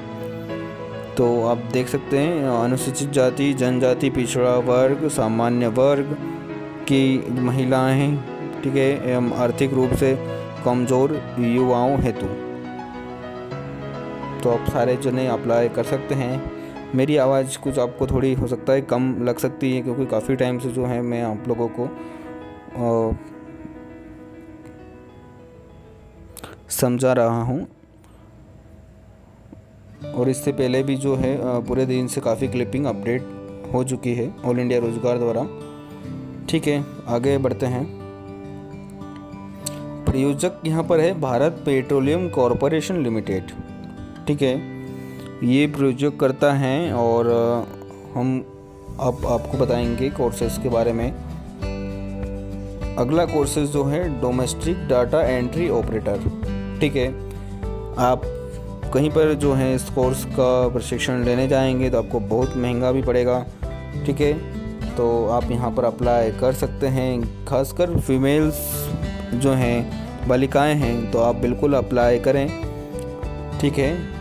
तो आप देख सकते हैं अनुसूचित जाति जनजाति पिछड़ा वर्ग सामान्य वर्ग की महिलाएं हैं, ठीक है, एवं आर्थिक रूप से कमज़ोर युवाओं हेतु। तो आप सारे जने अप्लाई कर सकते हैं। मेरी आवाज़ कुछ आपको थोड़ी हो सकता है कम लग सकती है, क्योंकि काफ़ी टाइम से जो है मैं आप लोगों को समझा रहा हूँ। और इससे पहले भी जो है पूरे दिन से काफ़ी क्लिपिंग अपडेट हो चुकी है ऑल इंडिया रोजगार द्वारा, ठीक है। आगे बढ़ते हैं। प्रायोजक यहाँ पर है भारत पेट्रोलियम कॉरपोरेशन लिमिटेड, ठीक है, ये प्रायोजक करता है। और हम अब आपको बताएंगे कोर्सेज के बारे में। अगला कोर्सेज जो है डोमेस्टिक डाटा एंट्री ऑपरेटर, ठीक है। आप कहीं पर जो है इस कोर्स का प्रशिक्षण लेने जाएंगे तो आपको बहुत महंगा भी पड़ेगा, ठीक है। तो आप यहाँ पर अप्लाई कर सकते हैं। खासकर फीमेल्स जो हैं, बालिकाएं हैं, तो आप बिल्कुल अप्लाई करें, ठीक है।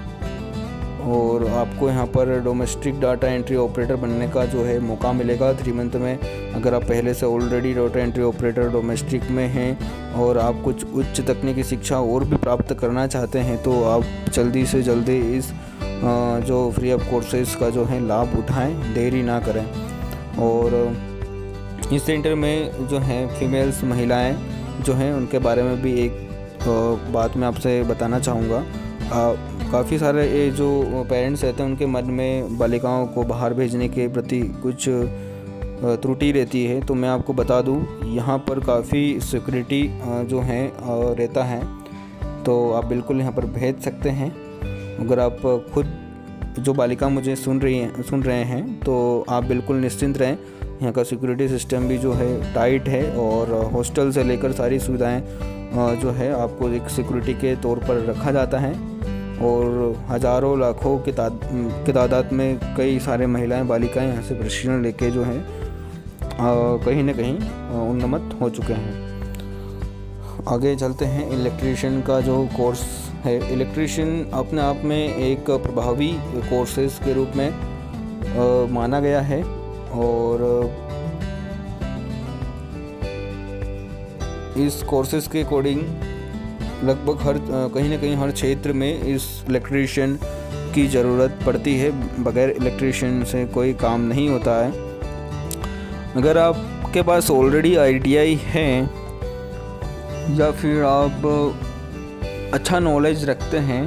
और आपको यहाँ पर डोमेस्टिक डाटा एंट्री ऑपरेटर बनने का जो है मौका मिलेगा 3 मंथ में। अगर आप पहले से already data entry operator domestic में हैं और आप कुछ उच्च तकनीकी शिक्षा और भी प्राप्त करना चाहते हैं, तो आप जल्दी से जल्दी इस जो फ्री ऑफ कोर्सेज का जो है लाभ उठाएं, देरी ना करें। और इस सेंटर में जो हैं फीमेल्स महिलाएं जो हैं उनके बारे में भी एक बात मैं आपसे बताना चाहूँगा। काफ़ी सारे ये जो पेरेंट्स रहते हैं उनके मन में बालिकाओं को बाहर भेजने के प्रति कुछ त्रुटि रहती है। तो मैं आपको बता दूं, यहाँ पर काफ़ी सिक्योरिटी जो है रहता है, तो आप बिल्कुल यहाँ पर भेज सकते हैं। अगर आप खुद जो बालिका मुझे सुन रहे हैं तो आप बिल्कुल निश्चिंत रहें। यहाँ का सिक्योरिटी सिस्टम भी जो है टाइट है और हॉस्टल से लेकर सारी सुविधाएं जो है आपको एक सिक्योरिटी के तौर पर रखा जाता है। और हज़ारों लाखों की तादाद में कई सारे महिलाएं बालिकाएं यहाँ से प्रशिक्षण लेके जो है कहीं ना कहीं उन्नत हो चुके हैं। आगे चलते हैं। इलेक्ट्रीशियन का जो कोर्स है, इलेक्ट्रीशियन अपने आप में एक प्रभावी कोर्सेज के रूप में माना गया है और इस कोर्सेज के अकॉर्डिंग लगभग कहीं ना कहीं हर क्षेत्र में इस इलेक्ट्रीशियन की ज़रूरत पड़ती है। बगैर इलेक्ट्रीशियन से कोई काम नहीं होता है। अगर आपके पास ऑलरेडी ITI है या फिर आप अच्छा नॉलेज रखते हैं,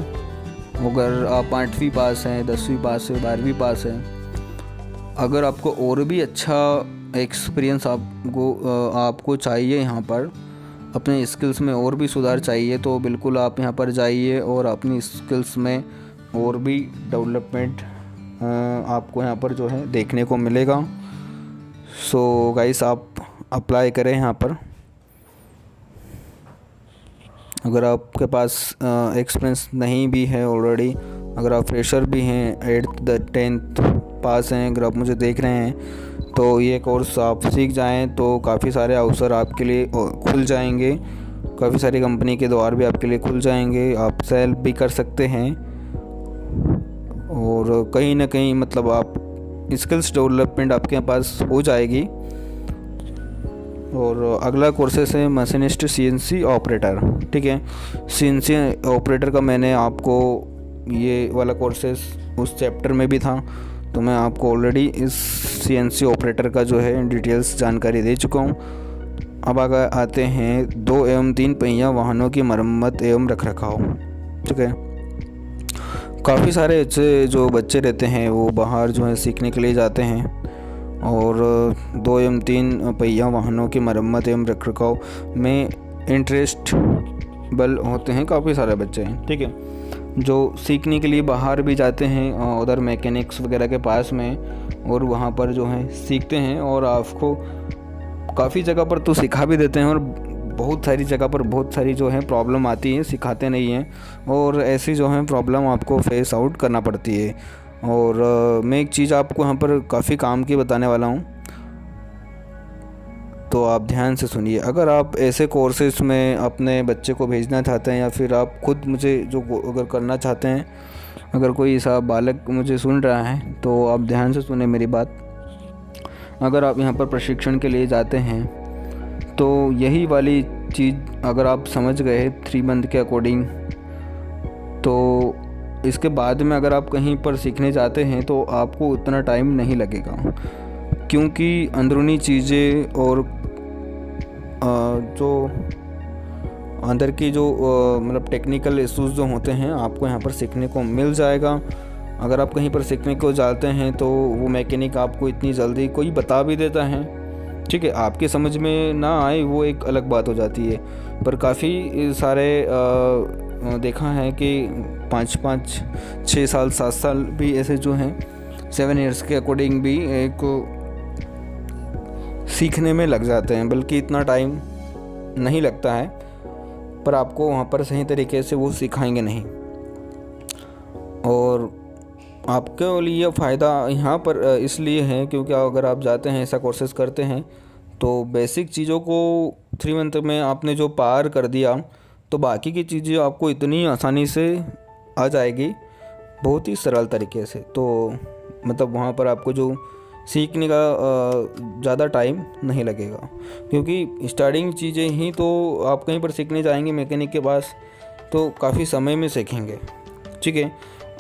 अगर आप 8वीं पास हैं, 10वीं पास है, 12वीं पास हैं, अगर आपको और भी अच्छा एक्सपीरियंस आपको चाहिए, यहाँ पर अपने स्किल्स में और भी सुधार चाहिए, तो बिल्कुल आप यहाँ पर जाइए और अपनी स्किल्स में और भी डेवलपमेंट आपको यहाँ पर जो है देखने को मिलेगा। सो गाइस, आप अप्लाई करें यहाँ पर। अगर आपके पास एक्सपीरियंस नहीं भी है ऑलरेडी, अगर आप फ्रेशर भी हैं, 8th 10th पास हैं, अगर आप मुझे देख रहे हैं, तो ये कोर्स आप सीख जाएं तो काफ़ी सारे अवसर आपके लिए खुल जाएंगे। काफ़ी सारी कंपनी के द्वार भी आपके लिए खुल जाएंगे। आप सेल भी कर सकते हैं और कहीं ना कहीं मतलब आप स्किल्स डेवलपमेंट आपके पास हो जाएगी। और अगला कोर्सेस है मशीनिस्ट CNC ऑपरेटर। ठीक है, CNC ऑपरेटर का मैंने आपको ये वाला कोर्सेस उस चैप्टर में भी था, तो मैं आपको ऑलरेडी इस CNC ऑपरेटर का जो है डिटेल्स जानकारी दे चुका हूँ। अब आते हैं 2 एवं 3 पहिया वाहनों की मरम्मत एवं रखरखाव। ठीक है, काफ़ी सारे ऐसे जो बच्चे रहते हैं वो बाहर जो है सीखने के लिए जाते हैं और 2 एवं 3 पहिया वाहनों की मरम्मत एवं रखरखाव में इंटरेस्टेबल होते हैं काफ़ी सारे बच्चे हैं। ठीक है, जो सीखने के लिए बाहर भी जाते हैं उधर मैकेनिक्स वगैरह के पास में, और वहाँ पर जो है सीखते हैं और आपको काफ़ी जगह पर तो सिखा भी देते हैं और बहुत सारी जगह पर बहुत सारी जो है प्रॉब्लम आती है, सिखाते नहीं हैं, और ऐसी जो है प्रॉब्लम आपको फेस आउट करना पड़ती है। और मैं एक चीज़ आपको यहाँ पर काफ़ी काम की बताने वाला हूँ, तो आप ध्यान से सुनिए। अगर आप ऐसे कोर्सेज में अपने बच्चे को भेजना चाहते हैं या फिर आप खुद मुझे जो अगर करना चाहते हैं, अगर कोई ऐसा बालक मुझे सुन रहा है तो आप ध्यान से सुने मेरी बात। अगर आप यहाँ पर प्रशिक्षण के लिए जाते हैं तो यही वाली चीज़ अगर आप समझ गए 3 मंथ के अकॉर्डिंग, तो इसके बाद में अगर आप कहीं पर सीखने जाते हैं तो आपको उतना टाइम नहीं लगेगा, क्योंकि अंदरूनी चीज़ें और जो अंदर की जो मतलब टेक्निकल इश्यूज़ जो होते हैं आपको यहाँ पर सीखने को मिल जाएगा। अगर आप कहीं पर सीखने को जाते हैं तो वो मैकेनिक आपको इतनी जल्दी कोई बता भी देता है, ठीक है, आपके समझ में ना आए वो एक अलग बात हो जाती है। पर काफ़ी सारे देखा है कि 5-5, 6 साल, 7 साल भी ऐसे जो हैं 7 ईयर्स के अकॉर्डिंग भी एक सीखने में लग जाते हैं, बल्कि इतना टाइम नहीं लगता है, पर आपको वहाँ पर सही तरीके से वो सिखाएंगे नहीं। और आपके लिए फ़ायदा यहाँ पर इसलिए है क्योंकि अगर आप जाते हैं ऐसा कोर्सेज करते हैं तो बेसिक चीज़ों को 3 मंथ में आपने जो पार कर दिया तो बाकी की चीज़ें आपको इतनी आसानी से आ जाएगी, बहुत ही सरल तरीके से। तो मतलब वहाँ पर आपको जो सीखने का ज़्यादा टाइम नहीं लगेगा, क्योंकि स्टार्टिंग चीज़ें ही तो आप कहीं पर सीखने जाएंगे मैकेनिक के पास तो काफ़ी समय में सीखेंगे। ठीक है,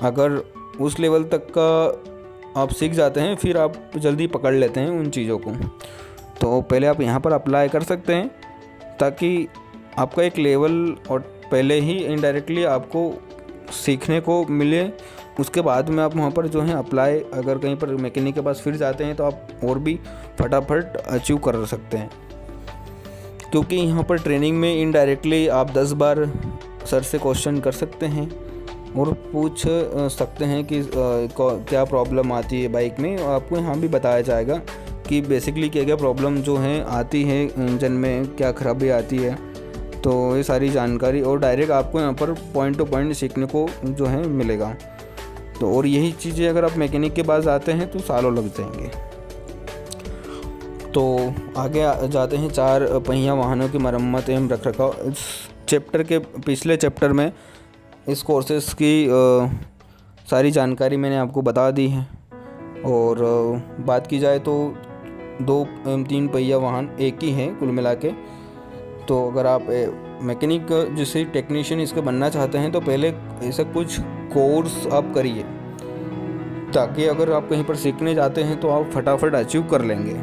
अगर उस लेवल तक का आप सीख जाते हैं फिर आप जल्दी पकड़ लेते हैं उन चीज़ों को। तो पहले आप यहाँ पर अप्लाई कर सकते हैं ताकि आपका एक लेवल और पहले ही इनडायरेक्टली आपको सीखने को मिले। उसके बाद में आप वहाँ पर जो है अप्लाई अगर कहीं पर मैकेनिक के पास फिर जाते हैं तो आप और भी फटाफट अचीव कर सकते हैं, क्योंकि यहाँ पर ट्रेनिंग में इनडायरेक्टली आप 10 बार सर से क्वेश्चन कर सकते हैं और पूछ सकते हैं कि क्या प्रॉब्लम आती है बाइक में। आपको यहाँ भी बताया जाएगा कि बेसिकली क्या क्या प्रॉब्लम जो है आती है इंजन में, क्या खराबी आती है। तो ये सारी जानकारी और डायरेक्ट आपको यहाँ पर पॉइंट टू पॉइंट सीखने को जो है मिलेगा। तो और यही चीज़ें अगर आप मैकेनिक के पास आते हैं तो सालों लग जाएंगे। तो आगे जाते हैं 4 पहिया वाहनों की मरम्मत एवं रखरखाव। इस चैप्टर के पिछले चैप्टर में इस कोर्सेज़ की सारी जानकारी मैंने आपको बता दी है। और बात की जाए तो 2 एवं 3 पहिया वाहन एक ही हैं कुल मिला के। तो अगर आप मैकेनिक जैसे टेक्नीशियन इसका बनना चाहते हैं तो पहले ऐसा कुछ कोर्स आप करिए, ताकि अगर आप कहीं पर सीखने जाते हैं तो आप फटाफट अचीव कर लेंगे।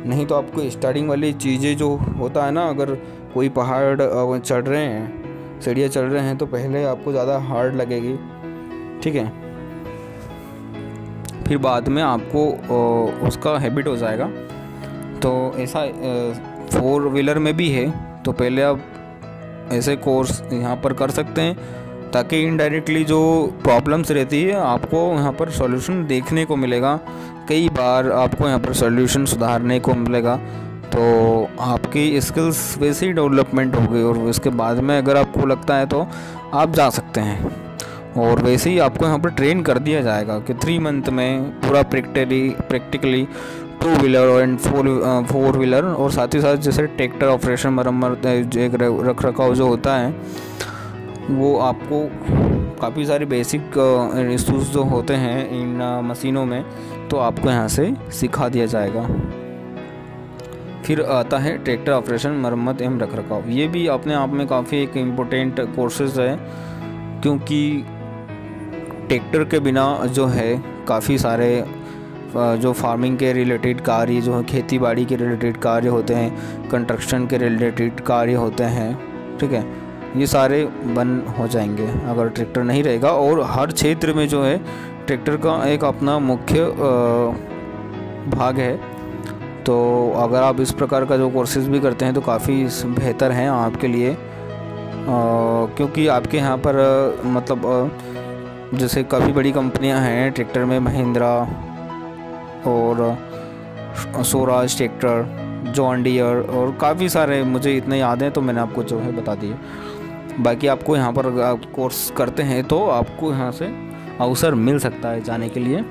नहीं तो आपको स्टार्टिंग वाली चीज़ें जो होता है ना, अगर कोई पहाड़ चढ़ रहे हैं, सीढ़ियाँ चढ़ रहे हैं, तो पहले आपको ज़्यादा हार्ड लगेगी, ठीक है। फिर बाद में आपको उसका हैबिट हो जाएगा। तो ऐसा 4 व्हीलर में भी है। तो पहले आप ऐसे कोर्स यहाँ पर कर सकते हैं ताकि इनडायरेक्टली जो प्रॉब्लम्स रहती है आपको यहाँ पर सॉल्यूशन देखने को मिलेगा। कई बार आपको यहाँ पर सॉल्यूशन सुधारने को मिलेगा। तो आपकी स्किल्स वैसे ही डेवलपमेंट होगी और उसके बाद में अगर आपको लगता है तो आप जा सकते हैं। और वैसे ही आपको यहाँ पर ट्रेन कर दिया जाएगा कि 3 मंथ में पूरा प्रैक्टिकली 2 व्हीलर एंड 4 व्हीलर और साथ ही साथ जैसे ट्रैक्टर ऑपरेशन मरम्मत एक रख रखाव जो होता है वो आपको काफ़ी सारे बेसिक इश्यूज जो होते हैं इन मशीनों में तो आपको यहाँ से सिखा दिया जाएगा। फिर आता है ट्रैक्टर ऑपरेशन मरम्मत एवं रख रखाव। ये भी अपने आप में काफ़ी एक इम्पोर्टेंट कोर्सेज है, क्योंकि ट्रैक्टर के बिना जो है काफ़ी सारे जो फार्मिंग के रिलेटेड कार्य जो है, खेती बाड़ी के रिलेटेड कार्य होते हैं, कंस्ट्रक्शन के रिलेटेड कार्य होते हैं, ठीक है, ये सारे बंद हो जाएंगे अगर ट्रैक्टर नहीं रहेगा। और हर क्षेत्र में जो है ट्रैक्टर का एक अपना मुख्य भाग है। तो अगर आप इस प्रकार का जो कोर्सेज भी करते हैं तो काफ़ी बेहतर हैं आपके लिए, क्योंकि आपके यहाँ पर मतलब जैसे काफ़ी बड़ी कंपनियां हैं ट्रैक्टर में, महिंद्रा और स्वराज ट्रैक्टर, जॉन डियर और काफ़ी सारे, मुझे इतने याद हैं तो मैंने आपको जो है बता दिए। बाकी आपको यहाँ पर आप कोर्स करते हैं तो आपको यहाँ से अवसर मिल सकता है जाने के लिए।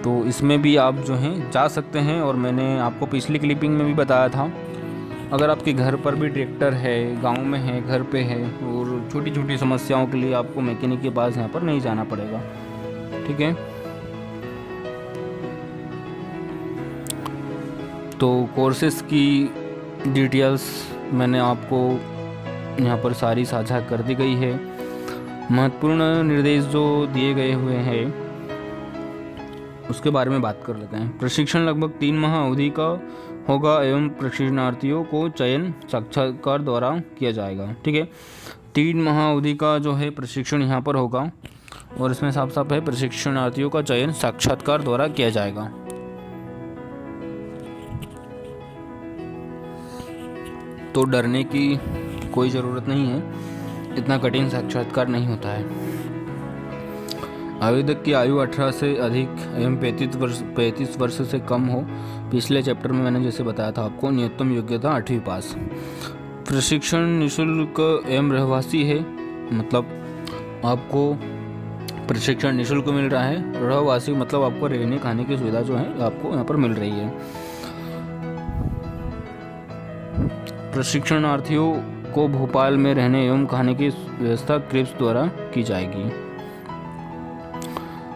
तो इसमें भी आप जो हैं जा सकते हैं। और मैंने आपको पिछली क्लिपिंग में भी बताया था, अगर आपके घर पर भी ट्रैक्टर है, गांव में है, घर पे है और छोटी छोटी समस्याओं के लिए आपको मैकेनिक के पास यहाँ पर नहीं जाना पड़ेगा, ठीक है। तो कोर्सेज की डिटेल्स मैंने आपको यहाँ पर सारी साझा कर दी गई है। महत्वपूर्ण निर्देश जो दिए गए हुए हैं उसके बारे में बात कर लेते हैं। प्रशिक्षण लगभग 3 माह अवधि का होगा एवं प्रशिक्षणार्थियों को चयन साक्षात्कार द्वारा किया जाएगा, ठीक है। 3 माह अवधि का जो है प्रशिक्षण यहाँ पर होगा और इसमें साफ साफ है प्रशिक्षणार्थियों का चयन साक्षात्कार द्वारा किया जाएगा। तो डरने की कोई ज़रूरत नहीं है, इतना कठिन साक्षात्कार नहीं होता है। आवेदक की आयु 18 से अधिक एवं 35 वर्ष से कम हो। पिछले चैप्टर में मैंने जैसे बताया था आपको, न्यूनतम योग्यता 8वीं पास। प्रशिक्षण निःशुल्क एवं रहवासी है, मतलब आपको प्रशिक्षण निःशुल्क मिल रहा है। रहवासी मतलब आपको रहने खाने की सुविधा जो है आपको यहाँ पर मिल रही है। प्रशिक्षणार्थियों को भोपाल में रहने एवं खाने की व्यवस्था क्रिप्स द्वारा की जाएगी।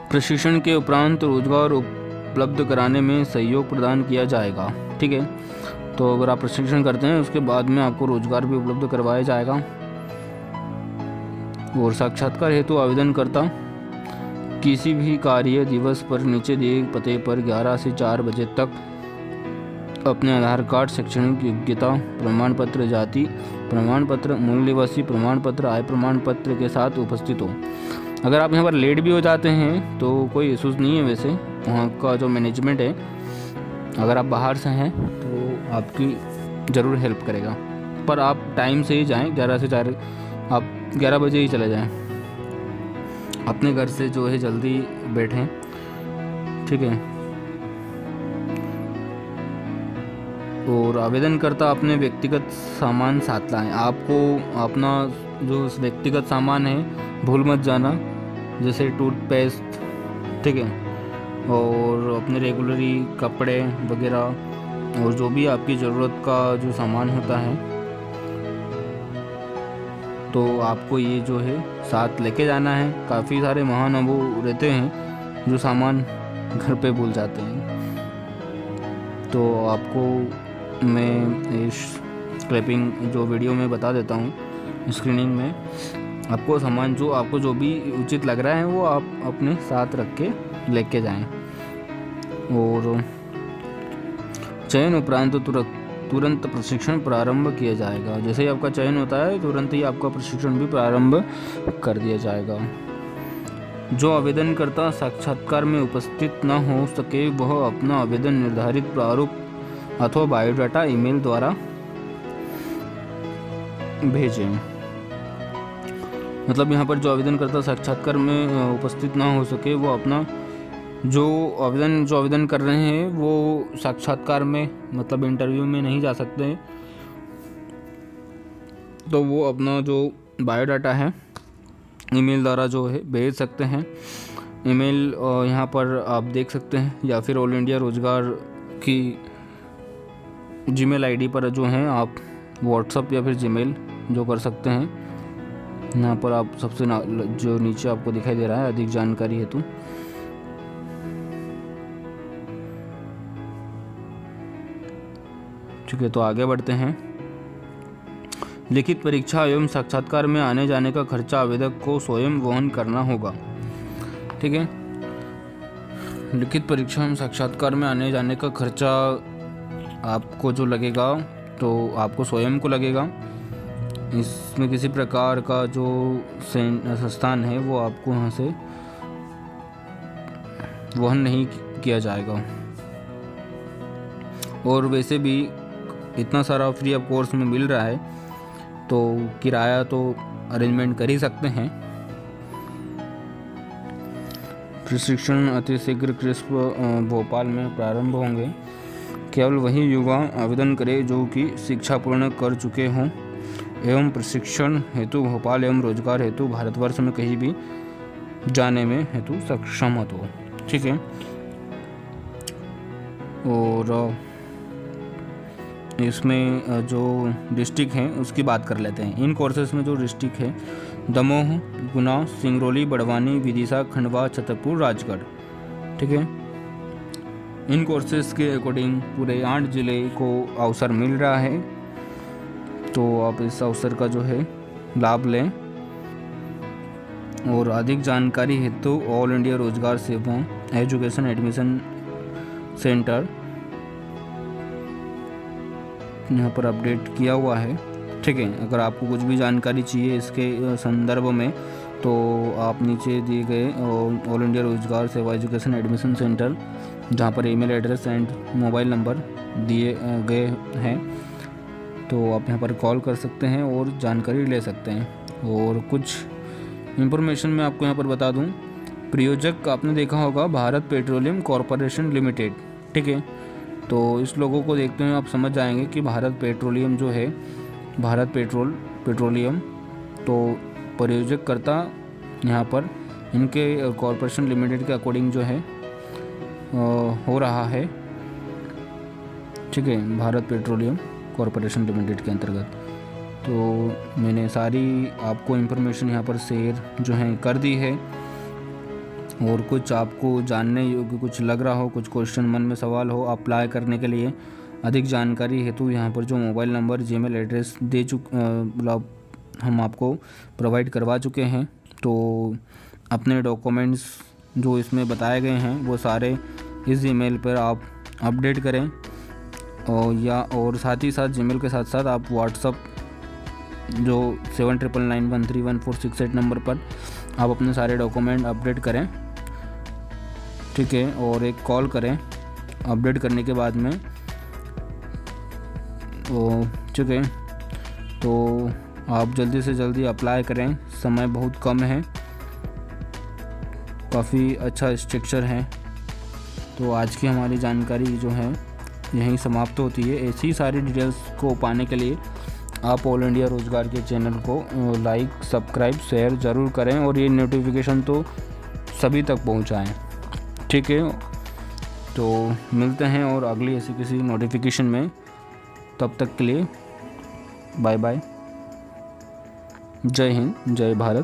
प्रशिक्षण के उपरांत रोजगार उपलब्ध कराने में सहयोग प्रदान किया जाएगा, ठीक है। तो अगर आप प्रशिक्षण करते हैं उसके बाद में आपको रोजगार भी उपलब्ध करवाया जाएगा। और साक्षात्कार हेतु आवेदनकर्ता किसी भी कार्य दिवस पर नीचे दिए पते पर 11 से 4 बजे तक अपने आधार कार्ड, शैक्षणिक योग्यता प्रमाण पत्र, जाति प्रमाण पत्र, मूल निवासी प्रमाण पत्र, आय प्रमाण पत्र के साथ उपस्थित हो। अगर आप यहाँ पर लेट भी हो जाते हैं तो कोई इशूज़ नहीं है। वैसे वहाँ का जो मैनेजमेंट है, अगर आप बाहर से हैं तो आपकी ज़रूर हेल्प करेगा, पर आप टाइम से ही जाएं। 11 से 4 आप 11 बजे ही चले जाएं, अपने घर से जो है जल्दी बैठें, ठीक है। और आवेदनकर्ता अपने व्यक्तिगत सामान साथ लाएं। आपको अपना जो व्यक्तिगत सामान है भूल मत जाना, जैसे टूथपेस्ट, ठीक है, और अपने रेगुलरी कपड़े वगैरह, और जो भी आपकी ज़रूरत का जो सामान होता है तो आपको ये जो है साथ लेके जाना है। काफ़ी सारे महानुभाव रहते हैं जो सामान घर पे भूल जाते हैं, तो आपको मैं इस क्लिपिंग जो वीडियो में बता देता हूँ स्क्रीनिंग में, आपको सामान जो आपको जो भी उचित लग रहा है वो आप अपने साथ रख के लेके जाएं। और चयन उपरांत तुरंत प्रशिक्षण प्रारंभ किया जाएगा। जैसे ही आपका चयन होता है तुरंत ही आपका प्रशिक्षण भी प्रारंभ कर दिया जाएगा। जो आवेदनकर्ता साक्षात्कार में उपस्थित न हो सके वह अपना आवेदन निर्धारित प्रारूप अथवा बायोडाटा ईमेल द्वारा भेजें। मतलब यहाँ पर जो आवेदनकर्ता साक्षात्कार में उपस्थित ना हो सके वो अपना जो आवेदन कर रहे हैं वो साक्षात्कार में मतलब इंटरव्यू में नहीं जा सकते, तो वो अपना जो बायोडाटा है ईमेल द्वारा जो है भेज सकते हैं। ईमेल यहाँ पर आप देख सकते हैं, या फिर ऑल इंडिया रोजगार की जीमेल आईडी पर जो हैं आप व्हाट्सअप या फिर जीमेल जो कर सकते हैं। यहाँ पर आप सबसे जो नीचे आपको दिखाई दे रहा है अधिक जानकारी हेतु, ठीक है। तो आगे बढ़ते हैं। लिखित परीक्षा एवं साक्षात्कार में आने जाने का खर्चा आवेदक को स्वयं वहन करना होगा, ठीक है। लिखित परीक्षा एवं साक्षात्कार में आने जाने का खर्चा आपको जो लगेगा तो आपको स्वयं को लगेगा। इसमें किसी प्रकार का जो संस्थान है वो आपको वहाँ से वहन नहीं किया जाएगा। और वैसे भी इतना सारा फ्री ऑफ कोर्स में मिल रहा है तो किराया तो अरेंजमेंट कर ही सकते हैं। प्रशिक्षण अतिशीघ्र क्रिस्प भोपाल में प्रारंभ होंगे। केवल वही युवा आवेदन करें जो कि शिक्षा पूर्ण कर चुके हों एवं प्रशिक्षण हेतु भोपाल एवं रोजगार हेतु भारतवर्ष में कहीं भी जाने में हेतु सक्षम हो, ठीक है। और इसमें जो डिस्ट्रिक्ट हैं उसकी बात कर लेते हैं। इन कोर्सेज में जो डिस्ट्रिक्ट है दमोह, गुना, सिंगरौली, बड़वानी, विदिशा, खंडवा, छतरपुर, राजगढ़, ठीक है। इन कोर्सेज के अकॉर्डिंग पूरे 8 जिले को अवसर मिल रहा है, तो आप इस अवसर का जो है लाभ लें। और अधिक जानकारी हेतु ऑल इंडिया रोजगार सेवा एजुकेशन एडमिशन सेंटर यहाँ पर अपडेट किया हुआ है, ठीक है। अगर आपको कुछ भी जानकारी चाहिए इसके संदर्भ में तो आप नीचे दिए गए ऑल इंडिया रोजगार सेवा एजुकेशन एडमिशन सेंटर जहाँ पर email address and mobile number दिए गए हैं तो आप यहाँ पर कॉल कर सकते हैं और जानकारी ले सकते हैं। और कुछ इंफॉर्मेशन मैं आपको यहाँ पर बता दूँ। प्रयोजक आपने देखा होगा भारत पेट्रोलियम कॉरपोरेशन लिमिटेड, ठीक है। तो इस लोगों को देखते हुए आप समझ जाएंगे कि भारत पेट्रोलियम जो है भारत पेट्रोलियम तो प्रयोजक करता यहाँ पर इनके कॉरपोरेशन लिमिटेड के अकॉर्डिंग जो है हो रहा है, ठीक है, भारत पेट्रोलियम कॉरपोरेशन लिमिटेड के अंतर्गत। तो मैंने सारी आपको इन्फॉर्मेशन यहाँ पर शेयर जो है कर दी है। और कुछ आपको जानने योग्य कुछ लग रहा हो, कुछ क्वेश्चन मन में सवाल हो अप्लाई करने के लिए अधिक जानकारी हेतु यहाँ पर जो मोबाइल नंबर जीमेल एड्रेस मतलब हम आपको प्रोवाइड करवा चुके हैं, तो अपने डॉक्यूमेंट्स जो इसमें बताए गए हैं वो सारे इस ईमेल पर आप अपडेट करें, और साथ ही साथ जीमेल के साथ साथ आप व्हाट्सअप जो 7999131468 नंबर पर आप अपने सारे डॉक्यूमेंट अपडेट करें, ठीक है। और एक कॉल करें अपडेट करने के बाद में, ठीक है। तो आप जल्दी से जल्दी अप्लाई करें, समय बहुत कम है, काफ़ी अच्छा स्ट्रक्चर है। तो आज की हमारी जानकारी जो है यहीं समाप्त होती है। ऐसी सारी डिटेल्स को पाने के लिए आप ऑल इंडिया रोज़गार के चैनल को लाइक, सब्सक्राइब, शेयर ज़रूर करें और ये नोटिफिकेशन तो सभी तक पहुंचाएं, ठीक है। तो मिलते हैं और अगली ऐसी किसी नोटिफिकेशन में, तब तक के लिए बाय बाय। जय हिंद, जय भारत।